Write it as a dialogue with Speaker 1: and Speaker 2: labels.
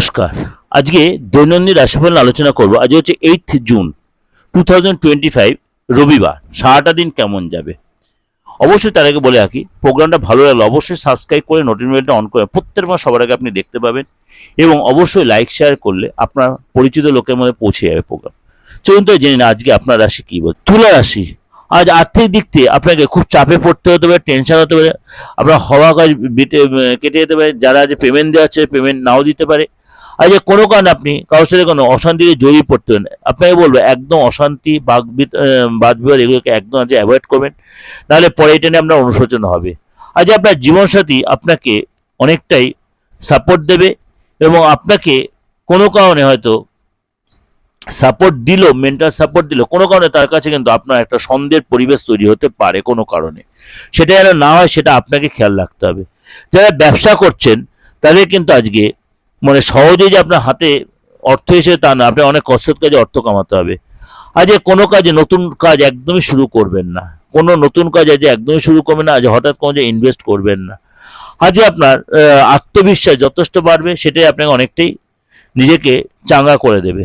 Speaker 1: নমস্কার। আজকে দৈনন্দিন রাশিফল আলোচনা করব। আজ হচ্ছে 8 জুন 2025 রবিবার। সারাটা দিন কেমন যাবে? অবশ্যই তার আগে বলে রাখি, প্রোগ্রামটা ভালো লাগলে অবশ্যই সাবস্ক্রাইব করে নোটিফিকেশনটা অন করে প্রত্যেক মাস সবার আগে আপনি দেখতে পাবেন, এবং অবশ্যই লাইক শেয়ার করলে আপনার পরিচিত লোকের মধ্যে পৌঁছে যাবে প্রোগ্রাম। চলুন তো জেনে না আজকে আপনার রাশি কি বল। তুলা রাশি, আজ আর্থিক দিক থেকে আপনাকে খুব চাপে পড়তে হতে পারে, টেনশন হতে পারে, আপনার হওয়া কাজ কেটে যেতে পারে। যারা আজ পেমেন্ট দেওয়া হচ্ছে পেমেন্ট নাও দিতে পারে। আজ কোনো কারণে আপনি কারোর সাথে কোনো অশান্তিতে জড়িয়ে পড়তে পারেন। আপনাকে বলবো একদম অশান্তি বাদ বিবাদ এগুলোকে একদম আজ অ্যাভয়েড করবেন, নাহলে পরে এটা নিয়ে আপনার অনুশোচনা হবে। আজ আপনার জীবনসাথী আপনাকে অনেকটাই সাপোর্ট দেবে, এবং আপনাকে কোনো কারণে হয়তো সাপোর্ট দিল, মেন্টাল সাপোর্ট দিল, কোনো কারণে তার কাছে কিন্তু আপনার একটা সন্দেহের পরিবেশ তৈরি হতে পারে কোনো কারণে। সেটা যেন না হয় সেটা আপনাকে খেয়াল রাখতে হবে। যারা ব্যবসা করছেন তাদের কিন্তু আজকে সহজেই যে আপনার হাতে অর্থ এসে তা না, আপনি অনেক কষ্টের কাজে অর্থ কামাতে হবে। আজ কোনো কাজে নতুন কাজ একদমই শুরু করবেন না, কোনো নতুন কাজ আজ একদমই শুরু করবেন না, আজ হঠাৎ কোনো যে ইনভেস্ট করবেন না। আজ আপনার আত্মবিশ্বাস যথেষ্ট বাড়বে, সেটাই আপনাকে অনেকটাই নিজেকে চাঙ্গা করে দেবে।